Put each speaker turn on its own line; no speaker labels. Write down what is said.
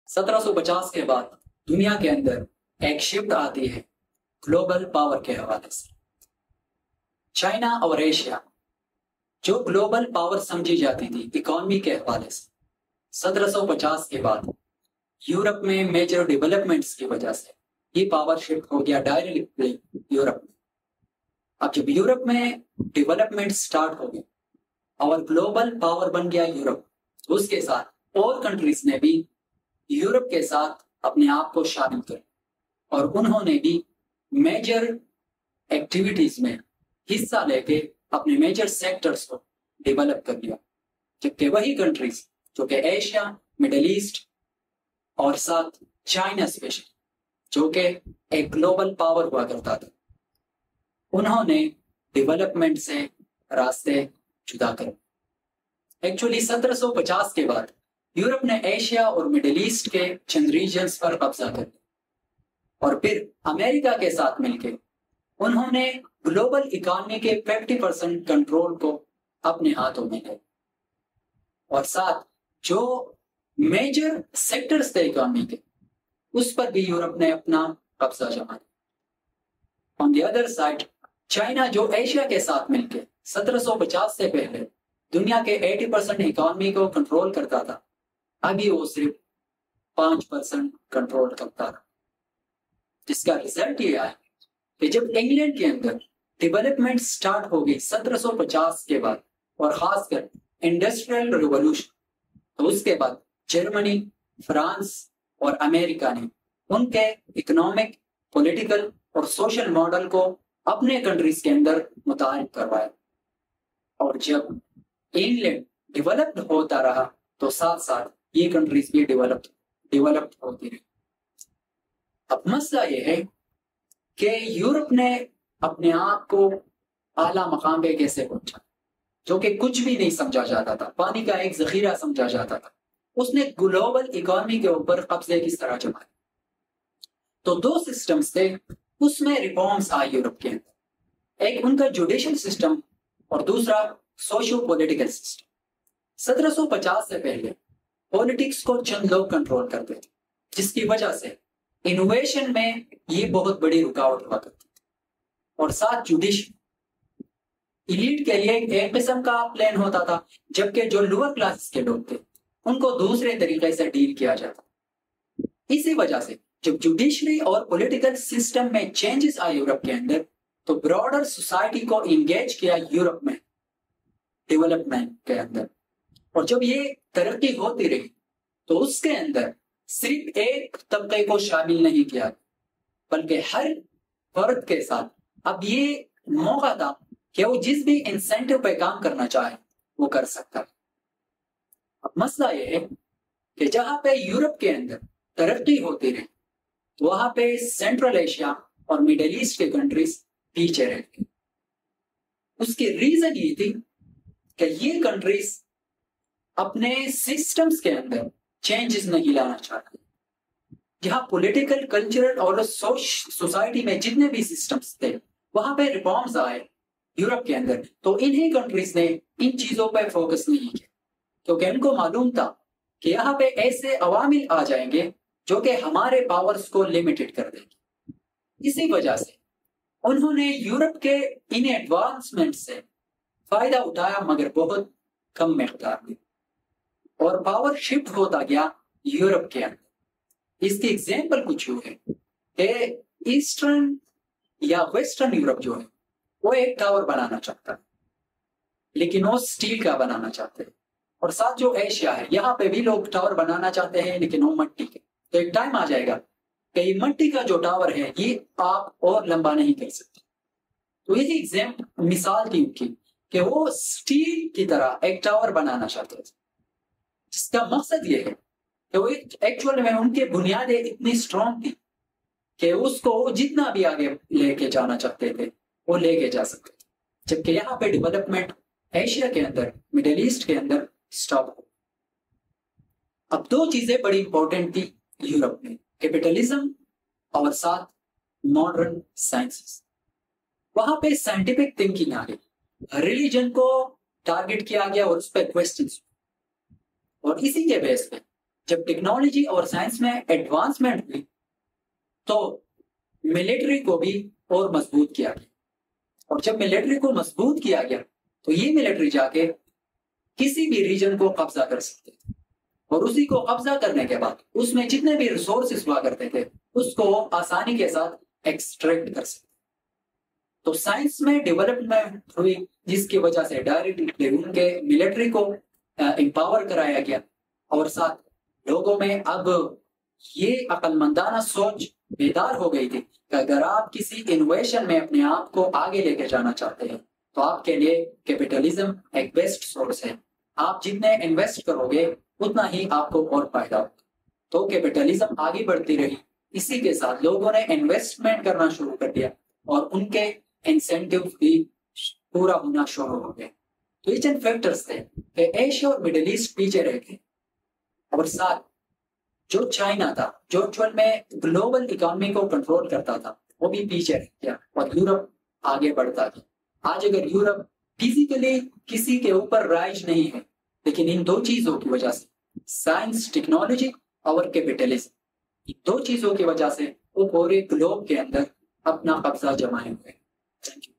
1750 کے بعد دنیا کے اندر ایک شفٹ آتی ہے گلوبل پاور کے حوالے سے. چائنا اور ایشیا جو گلوبل پاور سمجھی جاتی تھی اکانومی کے حوالے سے، 1750 کے بعد یورپ میں میجر ڈیولپمنٹس کی وجہ سے یہ پاور شفٹ ہو گیا ڈائریکٹلی یورپ میں. اب جب یورپ میں ڈیولپمنٹ سٹارٹ ہو گئے اور گلوبل پاور بن گیا یورپ، اس کے ساتھ اور کنٹریز نے بھی یورپ کے ساتھ اپنے آپ کو شامل کر اور انہوں نے بھی میجر ایکٹیویٹیز میں حصہ لے کے اپنے میجر سیکٹرز کو ڈیولپ کر لیا. جبکہ وہی کنٹریز جو کہ ایشیا، مڈل ایسٹ اور ساتھ چائنا اسپیشل جو کہ ایک گلوبل پاور ہوا کرتا تھا، انہوں نے ڈیولپمنٹ سے راستے جدا کر. ایکچولی 1750 کے بعد یورپ نے ایشیا اور مڈل ایسٹ کے چند ریجنز پر قبضہ کر لیا اور پھر امریکہ کے ساتھ مل کے انہوں نے گلوبل اکانومی کے 50% کنٹرول کو اپنے ہاتھوں میں لے اور ساتھ جو میجر سیکٹرز تھے اکانومی کے اس پر بھی یورپ نے اپنا قبضہ جما لیا. آن دی ادر سائڈ چائنا جو ایشیا کے ساتھ مل کے 1750 سے پہلے دنیا کے 80% اکانومی کو کنٹرول کرتا تھا، ابھی وہ صرف 5% کنٹرول کرتا تھا. جس کا ریزلٹ یہ آیا کہ جب انگلینڈ کے اندر ڈیولپمنٹ سٹارٹ ہو گئی 1750 کے بعد اور خاص کر انڈسٹریل ریولوشن، تو اس کے بعد جرمنی، فرانس اور امریکہ نے ان کے اکنامک، پولیٹیکل اور سوشل ماڈل کو اپنے کنٹریز کے اندر متعارف کروایا. اور جب انگلینڈ ڈیولپڈ ہوتا رہا تو ساتھ ساتھ یہ کنٹریز بھی ڈیولپڈ ہوتی رہی. اب مسئلہ یہ ہے کہ یورپ نے اپنے آپ کو اعلیٰ مقام پہ کیسے پہنچا، جو کہ کچھ بھی نہیں سمجھا جاتا تھا، پانی کا ایک ذخیرہ سمجھا جاتا تھا. اس نے گلوبل اکانومی کے اوپر قبضے کس طرح جمائے؟ تو دو سسٹمز تھے، اس میں ریفارمز آئے یورپ کے اندر. ایک ان کا جوڈیشل سسٹم اور دوسرا سوشو پولیٹیکل سسٹم. 1750 سے پہلے پولیٹکس کو چند لوگ کنٹرول کرتے تھے، جس کی وجہ سے انوویشن میں یہ بہت بڑی رکاوٹ ہوا کرتی تھی. اور ساتھ جوڈیشل ایلیٹ کے لیے ایک قسم کا پلان ہوتا تھا، جبکہ جو لوور کلاس کے لوگ تھے ان کو دوسرے طریقے سے ڈیل کیا جاتا. اسی وجہ سے جب جوڈیشری اور پولیٹیکل سسٹم میں چینجز آئے یورپ کے اندر تو براڈر سوسائٹی کو انگیج کیا یورپ میں ڈیولپمنٹ کے اندر. اور جب یہ ترقی ہوتی رہی تو اس کے اندر صرف ایک طبقے کو شامل نہیں کیا بلکہ ہر فرد کے ساتھ اب یہ موقع تھا کہ وہ جس بھی انسینٹیو پہ کام کرنا چاہے وہ کر سکتا. اب مسئلہ یہ ہے کہ جہاں پہ یورپ کے اندر ترقی ہوتی رہی وہاں پہ سینٹرل ایشیا اور مڈل ایسٹ کے کنٹریز پیچھے رہ گئی. اس کی ریزن یہ تھی کہ یہ کنٹریز اپنے سسٹمز کے اندر چینجز نہیں لانا چاہتے. جہاں پولیٹیکل، کلچرل اور سوسائٹی میں جتنے بھی سسٹمز تھے وہاں پہ ریفارمز آئے یورپ کے اندر، تو انہی کنٹریز نے ان چیزوں پہ فوکس نہیں کیا کیونکہ ان کو معلوم تھا کہ یہاں پہ ایسے عوامل آ جائیں گے جو کہ ہمارے پاورز کو لمیٹڈ کر دیں گے. اسی وجہ سے انہوں نے یورپ کے ان ایڈوانسمنٹ سے فائدہ اٹھایا مگر بہت کم مقدار میں، اور پاور شفٹ ہوتا گیا یورپ کے اندر. اس کی ایگزامپل کچھ یوں ہے کہ ایسٹرن یا ویسٹرن یورپ جو ہے وہ ایک ٹاور بنانا چاہتا ہے لیکن وہ سٹیل کا بنانا چاہتے ہیں، اور ساتھ جو ایشیا ہے یہاں پہ بھی لوگ ٹاور بنانا چاہتے ہیں لیکن وہ مٹی کے. تو ایک ٹائم آ جائے گا کہ یہ مٹی کا جو ٹاور ہے یہ آپ اور لمبا نہیں کر سکتے. تو یہی ایگزامپل مثال تھی ان کی کہ وہ سٹیل کی طرح ایک ٹاور بنانا چاہتے تھے، جس کا مقصد یہ ہے کہ وہ ایکچوئل میں ان کے بنیادیں اتنی اسٹرانگ تھی کہ اس کو جتنا بھی آگے لے کے جانا چاہتے تھے وہ لے کے جا سکتے تھے. جبکہ یہاں پہ ڈیولپمنٹ ایشیا کے اندر، مڈل ایسٹ کے اندر سٹاپ ہو. اب دو چیزیں بڑی امپورٹنٹ تھی یورپ میں، کیپٹلزم اور ساتھ ماڈرن سائنسز. وہاں پہ سائنٹیفک تھنکنگ آ گئی، ریلیجن کو ٹارگٹ کیا گیا اور اس پہ کوسچنز، اور اسی کے بیس پہ جب ٹیکنالوجی اور سائنس میں ایڈوانسمنٹ ہوئی تو ملٹری کو بھی اور مضبوط کیا گیا، اور جب ملٹری کو مضبوط کیا گیا تو یہ ملٹری جا کے کسی بھی ریجن کو قبضہ کر سکتے تھے، اور اسی کو قبضہ کرنے کے بعد اس میں جتنے بھی ریسورسز ہوا کرتے تھے اس کو آسانی کے ساتھ ایکسٹریکٹ کر سکتے۔ تو سائنس میں ڈیولپمنٹ ہوئی جس کی وجہ سے ڈائریکٹلی ان کے ملٹری کو امپاور کرایا گیا، اور ساتھ لوگوں میں اب یہ عقل مندانہ سوچ بیدار ہو گئی تھی کہ اگر آپ کسی انوویشن میں اپنے آپ کو آگے لے کے جانا چاہتے ہیں تو آپ کے لیے کیپٹلزم ایک بیسٹ سورس ہے۔ آپ جتنے انویسٹ کرو گے اتنا ہی آپ کو اور فائدہ ہوگا۔ تو کیپٹلزم آگے بڑھتی رہی، اسی کے ساتھ لوگوں نے انویسٹمنٹ کرنا شروع کر دیا اور ان کے انسینٹیو بھی پورا ہونا شروع ہو گئے۔ تو یہ چند فیکٹرز تھے کہ ایشیا اور مڈل ایسٹ پیچھے رہ گئے، اور ساتھ جو چائنا تھا جو ایکچوئل میں گلوبل اکانومی کو کنٹرول کرتا تھا وہ بھی پیچھے رہ گیا اور یورپ آگے بڑھتا گیا۔ آج اگر یورپ فزیکلی کسی کے اوپر رائج نہیں ہے، لیکن ان دو چیزوں کی وجہ سے سائنس، ٹیکنالوجی اور کیپٹلزم، ان دو چیزوں کی وجہ سے وہ پورے گلوب کے اندر اپنا قبضہ جمائے ہوئے۔ Thank you.